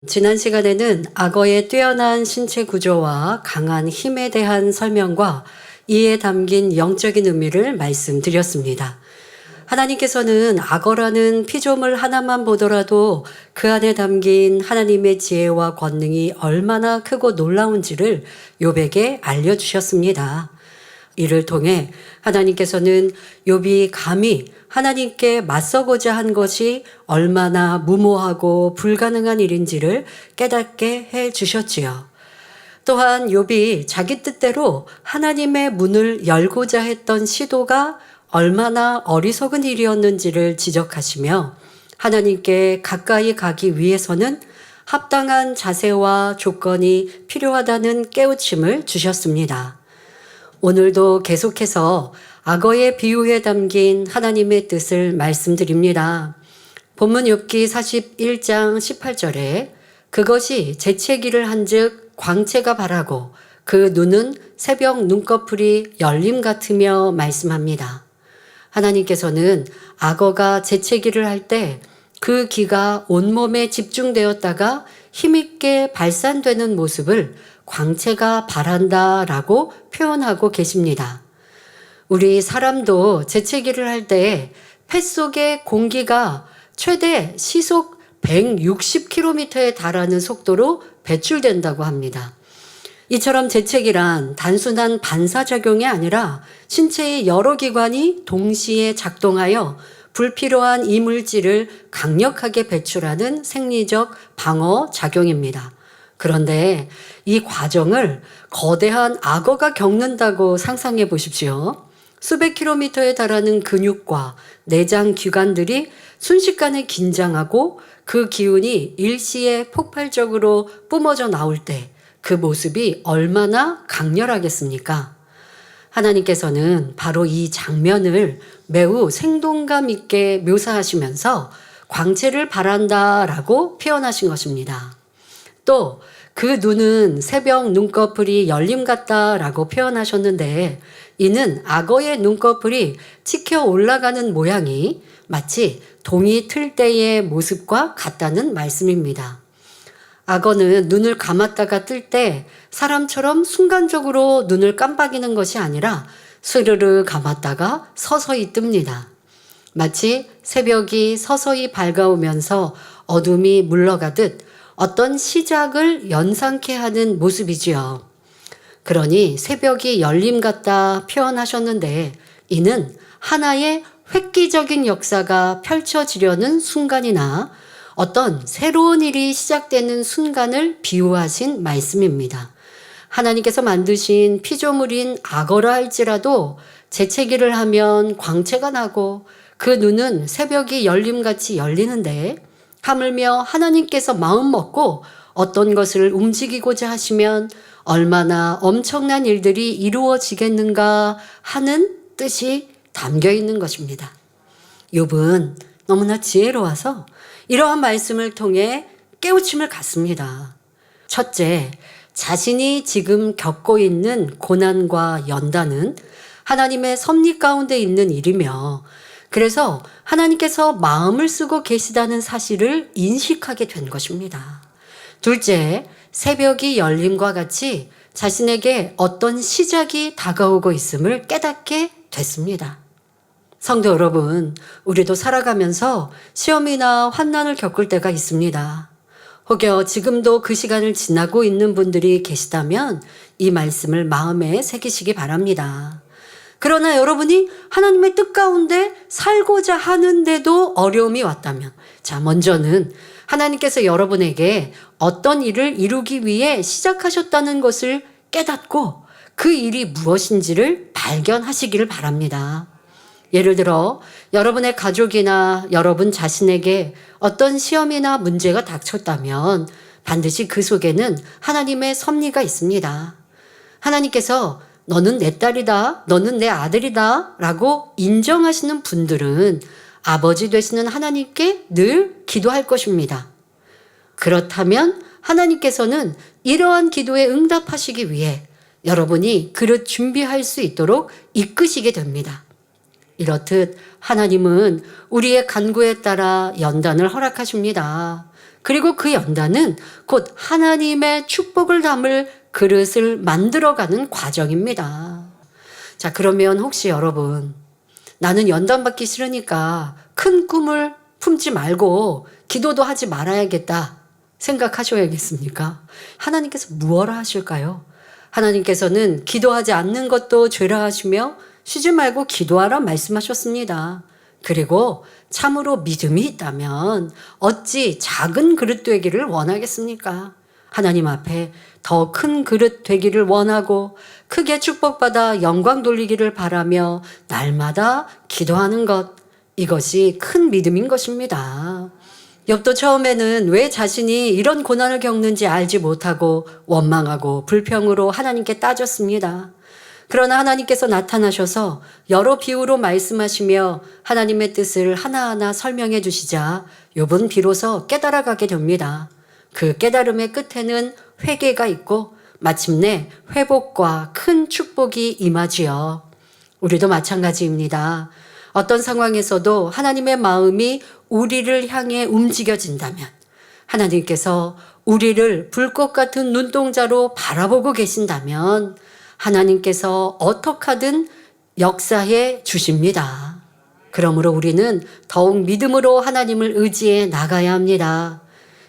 지난 시간에는 악어의 뛰어난 신체 구조와 강한 힘에 대한 설명과 이에 담긴 영적인 의미를 말씀드렸습니다. 하나님께서는 악어라는 피조물 하나만 보더라도 그 안에 담긴 하나님의 지혜와 권능이 얼마나 크고 놀라운지를 욥에게 알려주셨습니다. 이를 통해 하나님께서는 욥이 감히 하나님께 맞서고자 한 것이 얼마나 무모하고 불가능한 일인지를 깨닫게 해 주셨지요. 또한 욥이 자기 뜻대로 하나님의 문을 열고자 했던 시도가 얼마나 어리석은 일이었는지를 지적하시며 하나님께 가까이 가기 위해서는 합당한 자세와 조건이 필요하다는 깨우침을 주셨습니다. 오늘도 계속해서 악어의 비유에 담긴 하나님의 뜻을 말씀드립니다. 본문 욥기 41장 18절에 그것이 재채기를 한즉 광채가 바라고 그 눈은 새벽 눈꺼풀이 열림 같으며 말씀합니다. 하나님께서는 악어가 재채기를 할 때 그 기가 온몸에 집중되었다가 힘있게 발산되는 모습을 광채가 바란다 라고 표현하고 계십니다. 우리 사람도 재채기를 할 때 폐 속의 공기가 최대 시속 160km에 달하는 속도로 배출된다고 합니다. 이처럼 재채기란 단순한 반사작용이 아니라 신체의 여러 기관이 동시에 작동하여 불필요한 이물질을 강력하게 배출하는 생리적 방어 작용입니다. 그런데 이 과정을 거대한 악어가 겪는다고 상상해 보십시오. 수백 킬로미터에 달하는 근육과 내장 기관들이 순식간에 긴장하고 그 기운이 일시에 폭발적으로 뿜어져 나올 때 그 모습이 얼마나 강렬하겠습니까? 하나님께서는 바로 이 장면을 매우 생동감 있게 묘사하시면서 광채를 바란다라고 표현하신 것입니다. 또 그 눈은 새벽 눈꺼풀이 열림 같다라고 표현하셨는데 이는 악어의 눈꺼풀이 치켜 올라가는 모양이 마치 동이 틀 때의 모습과 같다는 말씀입니다. 악어는 눈을 감았다가 뜰 때 사람처럼 순간적으로 눈을 깜빡이는 것이 아니라 스르르 감았다가 서서히 뜹니다. 마치 새벽이 서서히 밝아오면서 어둠이 물러가듯 어떤 시작을 연상케 하는 모습이지요. 그러니 새벽이 열림 같다 표현하셨는데 이는 하나의 획기적인 역사가 펼쳐지려는 순간이나 어떤 새로운 일이 시작되는 순간을 비유하신 말씀입니다. 하나님께서 만드신 피조물인 악어라 할지라도 재채기를 하면 광채가 나고 그 눈은 새벽이 열림같이 열리는데 하물며 하나님께서 마음 먹고 어떤 것을 움직이고자 하시면 얼마나 엄청난 일들이 이루어지겠는가 하는 뜻이 담겨 있는 것입니다. 욥은 너무나 지혜로워서 이러한 말씀을 통해 깨우침을 갖습니다. 첫째, 자신이 지금 겪고 있는 고난과 연단은 하나님의 섭리 가운데 있는 일이며 그래서 하나님께서 마음을 쓰고 계시다는 사실을 인식하게 된 것입니다. 둘째, 새벽이 열림과 같이 자신에게 어떤 시작이 다가오고 있음을 깨닫게 됐습니다. 성도 여러분, 우리도 살아가면서 시험이나 환난을 겪을 때가 있습니다. 혹여 지금도 그 시간을 지나고 있는 분들이 계시다면 이 말씀을 마음에 새기시기 바랍니다. 그러나 여러분이 하나님의 뜻 가운데 살고자 하는데도 어려움이 왔다면 먼저는 하나님께서 여러분에게 어떤 일을 이루기 위해 시작하셨다는 것을 깨닫고 그 일이 무엇인지를 발견하시기를 바랍니다. 예를 들어 여러분의 가족이나 여러분 자신에게 어떤 시험이나 문제가 닥쳤다면 반드시 그 속에는 하나님의 섭리가 있습니다. 하나님께서 너는 내 딸이다, 너는 내 아들이다 라고 인정하시는 분들은 아버지 되시는 하나님께 늘 기도할 것입니다. 그렇다면 하나님께서는 이러한 기도에 응답하시기 위해 여러분이 그릇 준비할 수 있도록 이끄시게 됩니다. 이렇듯 하나님은 우리의 간구에 따라 연단을 허락하십니다. 그리고 그 연단은 곧 하나님의 축복을 담을 그릇을 만들어가는 과정입니다. 자, 그러면 혹시 여러분, 나는 연단받기 싫으니까 큰 꿈을 품지 말고 기도도 하지 말아야겠다 생각하셔야겠습니까? 하나님께서 무엇을 하실까요? 하나님께서는 기도하지 않는 것도 죄라 하시며 쉬지 말고 기도하라 말씀하셨습니다. 그리고 참으로 믿음이 있다면 어찌 작은 그릇 되기를 원하겠습니까? 하나님 앞에 더 큰 그릇 되기를 원하고 크게 축복받아 영광 돌리기를 바라며 날마다 기도하는 것, 이것이 큰 믿음인 것입니다. 욥도 처음에는 왜 자신이 이런 고난을 겪는지 알지 못하고 원망하고 불평으로 하나님께 따졌습니다. 그러나 하나님께서 나타나셔서 여러 비유로 말씀하시며 하나님의 뜻을 하나하나 설명해 주시자 욥은 비로소 깨달아가게 됩니다. 그 깨달음의 끝에는 회개가 있고 마침내 회복과 큰 축복이 임하지요. 우리도 마찬가지입니다. 어떤 상황에서도 하나님의 마음이 우리를 향해 움직여진다면 하나님께서 우리를 불꽃 같은 눈동자로 바라보고 계신다면 하나님께서 어떻게 하든 역사해 주십니다. 그러므로 우리는 더욱 믿음으로 하나님을 의지해 나가야 합니다.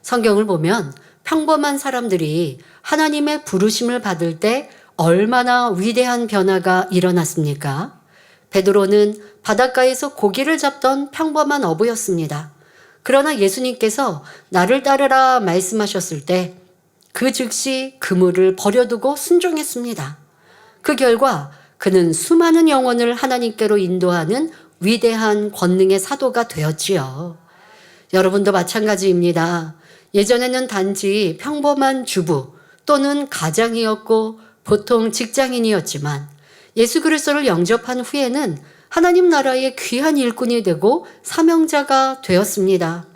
성경을 보면 평범한 사람들이 하나님의 부르심을 받을 때 얼마나 위대한 변화가 일어났습니까? 베드로는 바닷가에서 고기를 잡던 평범한 어부였습니다. 그러나 예수님께서 나를 따르라 말씀하셨을 때 그 즉시 그물을 버려두고 순종했습니다. 그 결과 그는 수많은 영혼을 하나님께로 인도하는 위대한 권능의 사도가 되었지요. 여러분도 마찬가지입니다. 예전에는 단지 평범한 주부 또는 가장이었고 보통 직장인이었지만 예수 그리스도를 영접한 후에는 하나님 나라의 귀한 일꾼이 되고 사명자가 되었습니다.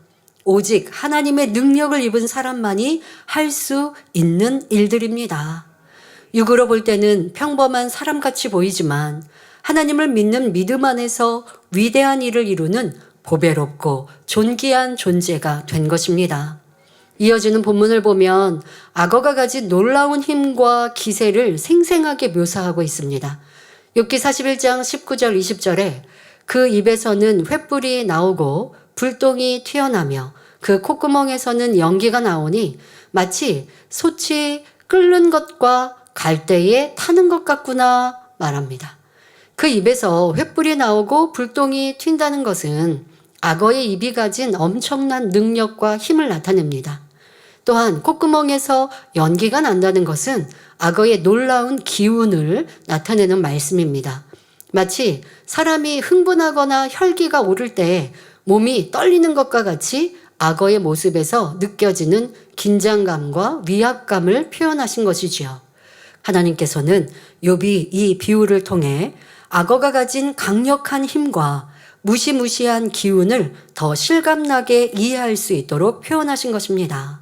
오직 하나님의 능력을 입은 사람만이 할 수 있는 일들입니다. 육으로 볼 때는 평범한 사람같이 보이지만 하나님을 믿는 믿음 안에서 위대한 일을 이루는 보배롭고 존귀한 존재가 된 것입니다. 이어지는 본문을 보면 악어가 가진 놀라운 힘과 기세를 생생하게 묘사하고 있습니다. 욥기 41장 19절 20절에 그 입에서는 횃불이 나오고 불똥이 튀어나며 그 콧구멍에서는 연기가 나오니 마치 솥이 끓는 것과 갈대에 타는 것 같구나 말합니다. 그 입에서 횃불이 나오고 불똥이 튄다는 것은 악어의 입이 가진 엄청난 능력과 힘을 나타냅니다. 또한 콧구멍에서 연기가 난다는 것은 악어의 놀라운 기운을 나타내는 말씀입니다. 마치 사람이 흥분하거나 혈기가 오를 때 몸이 떨리는 것과 같이 악어의 모습에서 느껴지는 긴장감과 위압감을 표현하신 것이지요. 하나님께서는 욥이 이 비유를 통해 악어가 가진 강력한 힘과 무시무시한 기운을 더 실감나게 이해할 수 있도록 표현하신 것입니다.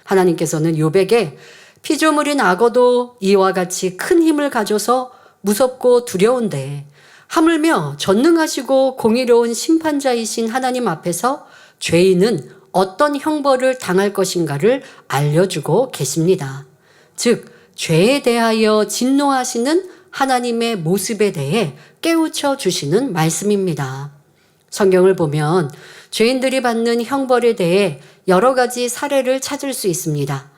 하나님께서는 욥에게 피조물인 악어도 이와 같이 큰 힘을 가져서 무섭고 두려운데 하물며 전능하시고 공의로운 심판자이신 하나님 앞에서 죄인은 어떤 형벌을 당할 것인가를 알려주고 계십니다. 즉 죄에 대하여 진노하시는 하나님의 모습에 대해 깨우쳐 주시는 말씀입니다. 성경을 보면 죄인들이 받는 형벌에 대해 여러 가지 사례를 찾을 수 있습니다.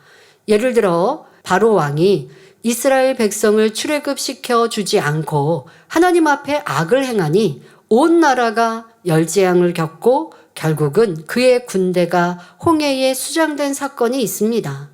예를 들어 바로 왕이 이스라엘 백성을 출애굽시켜 주지 않고 하나님 앞에 악을 행하니 온 나라가 열재앙을 겪고 결국은 그의 군대가 홍해에 수장된 사건이 있습니다.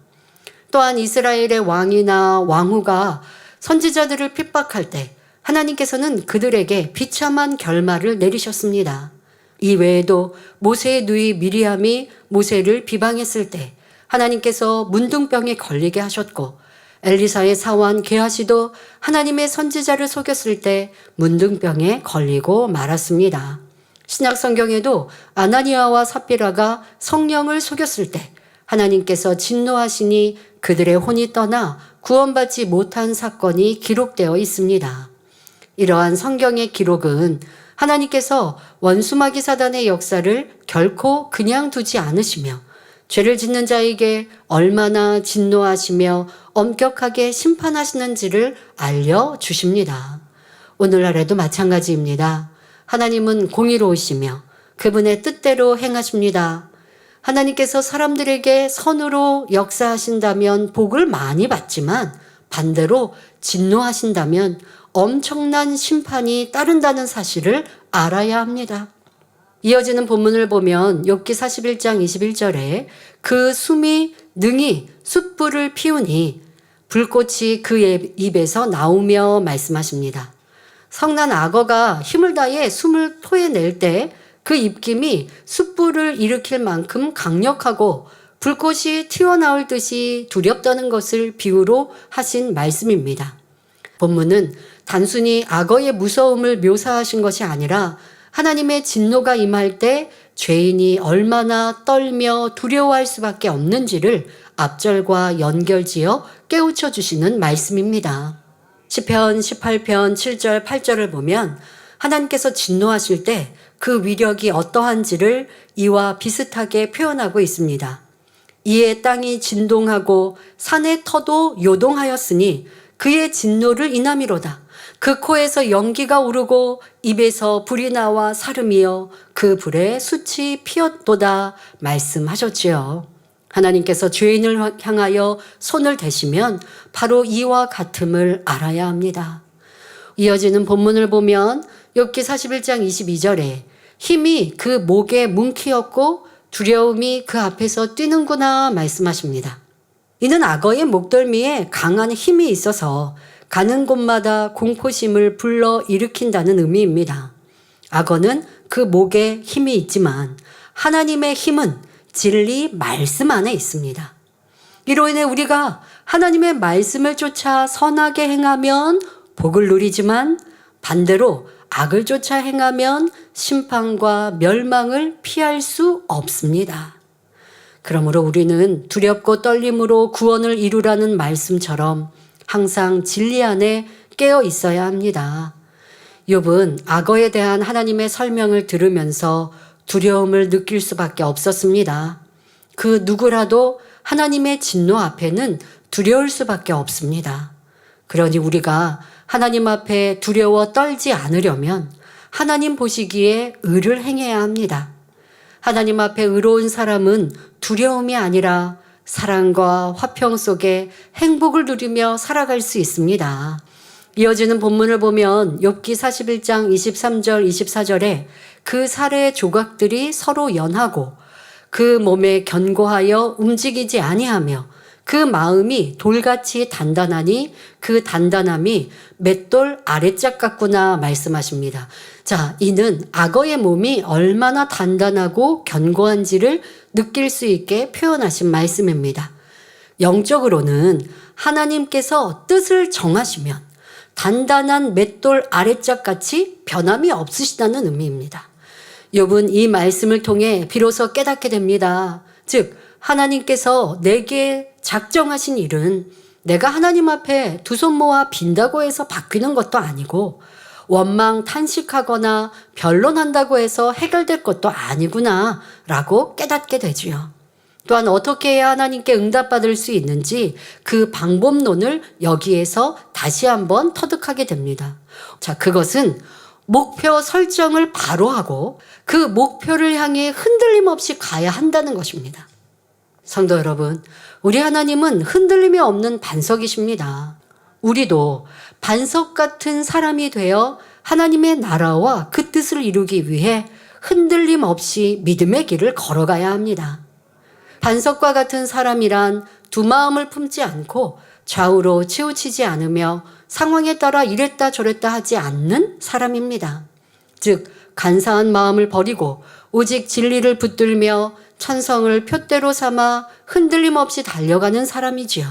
또한 이스라엘의 왕이나 왕후가 선지자들을 핍박할 때 하나님께서는 그들에게 비참한 결말을 내리셨습니다. 이 외에도 모세의 누이 미리암이 모세를 비방했을 때 하나님께서 문둥병에 걸리게 하셨고 엘리사의 사환 게하시도 하나님의 선지자를 속였을 때 문둥병에 걸리고 말았습니다. 신약 성경에도 아나니아와 삽비라가 성령을 속였을 때 하나님께서 진노하시니 그들의 혼이 떠나 구원받지 못한 사건이 기록되어 있습니다. 이러한 성경의 기록은 하나님께서 원수마귀 사단의 역사를 결코 그냥 두지 않으시며 죄를 짓는 자에게 얼마나 진노하시며 엄격하게 심판하시는지를 알려주십니다. 오늘날에도 마찬가지입니다. 하나님은 공의로우시며 그분의 뜻대로 행하십니다. 하나님께서 사람들에게 선으로 역사하신다면 복을 많이 받지만 반대로 진노하신다면 엄청난 심판이 따른다는 사실을 알아야 합니다. 이어지는 본문을 보면 욥기 41장 21절에 그 숨이 능히 숯불을 피우니 불꽃이 그 입에서 나오며 말씀하십니다. 성난 악어가 힘을 다해 숨을 토해낼 때 그 입김이 숯불을 일으킬 만큼 강력하고 불꽃이 튀어나올 듯이 두렵다는 것을 비유로 하신 말씀입니다. 본문은 단순히 악어의 무서움을 묘사하신 것이 아니라 하나님의 진노가 임할 때 죄인이 얼마나 떨며 두려워할 수밖에 없는지를 앞절과 연결지어 깨우쳐 주시는 말씀입니다. 시편 18편 7절 8절을 보면 하나님께서 진노하실 때 그 위력이 어떠한지를 이와 비슷하게 표현하고 있습니다. 이에 땅이 진동하고 산의 터도 요동하였으니 그의 진노를 인함이로다. 그 코에서 연기가 오르고 입에서 불이 나와 사름이여 그 불에 숯이 피었도다 말씀하셨지요. 하나님께서 죄인을 향하여 손을 대시면 바로 이와 같음을 알아야 합니다. 이어지는 본문을 보면 욥기 41장 22절에 힘이 그 목에 뭉키었고 두려움이 그 앞에서 뛰는구나 말씀하십니다. 이는 악어의 목덜미에 강한 힘이 있어서 가는 곳마다 공포심을 불러 일으킨다는 의미입니다. 악어는 그 목에 힘이 있지만 하나님의 힘은 진리 말씀 안에 있습니다. 이로 인해 우리가 하나님의 말씀을 쫓아 선하게 행하면 복을 누리지만 반대로 악을 쫓아 행하면 심판과 멸망을 피할 수 없습니다. 그러므로 우리는 두렵고 떨림으로 구원을 이루라는 말씀처럼 항상 진리 안에 깨어 있어야 합니다. 욥은 악어에 대한 하나님의 설명을 들으면서 두려움을 느낄 수밖에 없었습니다. 그 누구라도 하나님의 진노 앞에는 두려울 수밖에 없습니다. 그러니 우리가 하나님 앞에 두려워 떨지 않으려면 하나님 보시기에 의를 행해야 합니다. 하나님 앞에 의로운 사람은 두려움이 아니라 사랑과 화평 속에 행복을 누리며 살아갈 수 있습니다. 이어지는 본문을 보면 욥기 41장 23절 24절에 그 살의 조각들이 서로 연하고 그 몸에 견고하여 움직이지 아니하며 그 마음이 돌같이 단단하니 그 단단함이 맷돌 아랫짝 같구나 말씀하십니다. 자, 이는 악어의 몸이 얼마나 단단하고 견고한지를 느낄 수 있게 표현하신 말씀입니다. 영적으로는 하나님께서 뜻을 정하시면 단단한 맷돌 아랫짝 같이 변함이 없으시다는 의미입니다. 욥은 이 말씀을 통해 비로소 깨닫게 됩니다. 즉 하나님께서 내게 작정하신 일은 내가 하나님 앞에 두 손 모아 빈다고 해서 바뀌는 것도 아니고 원망 탄식하거나 변론한다고 해서 해결될 것도 아니구나 라고 깨닫게 되지요. 또한 어떻게 해야 하나님께 응답받을 수 있는지 그 방법론을 여기에서 다시 한번 터득하게 됩니다. 자, 그것은 목표 설정을 바로 하고 그 목표를 향해 흔들림 없이 가야 한다는 것입니다. 성도 여러분, 우리 하나님은 흔들림이 없는 반석이십니다. 우리도 반석 같은 사람이 되어 하나님의 나라와 그 뜻을 이루기 위해 흔들림 없이 믿음의 길을 걸어가야 합니다. 반석과 같은 사람이란 두 마음을 품지 않고 좌우로 치우치지 않으며 상황에 따라 이랬다 저랬다 하지 않는 사람입니다. 즉 간사한 마음을 버리고 오직 진리를 붙들며 천성을 표대로 삼아 흔들림 없이 달려가는 사람이지요.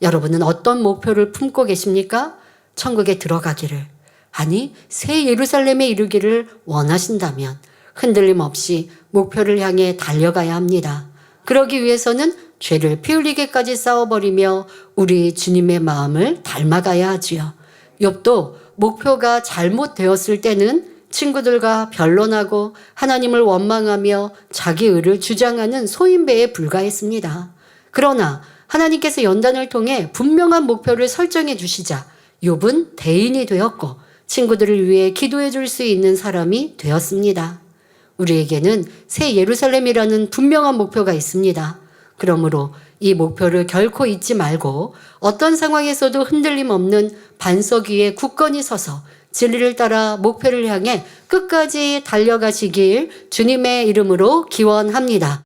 여러분은 어떤 목표를 품고 계십니까? 천국에 들어가기를, 아니 새 예루살렘에 이르기를 원하신다면 흔들림 없이 목표를 향해 달려가야 합니다. 그러기 위해서는 죄를 피 흘리게까지 싸워버리며 우리 주님의 마음을 닮아가야 하지요. 욥도 목표가 잘못되었을 때는 친구들과 변론하고 하나님을 원망하며 자기 의를 주장하는 소인배에 불과했습니다. 그러나 하나님께서 연단을 통해 분명한 목표를 설정해 주시자 욥은 대인이 되었고 친구들을 위해 기도해 줄 수 있는 사람이 되었습니다. 우리에게는 새 예루살렘이라는 분명한 목표가 있습니다. 그러므로 이 목표를 결코 잊지 말고 어떤 상황에서도 흔들림 없는 반석 위에 굳건히 서서 진리를 따라 목표를 향해 끝까지 달려가시길 주님의 이름으로 기원합니다.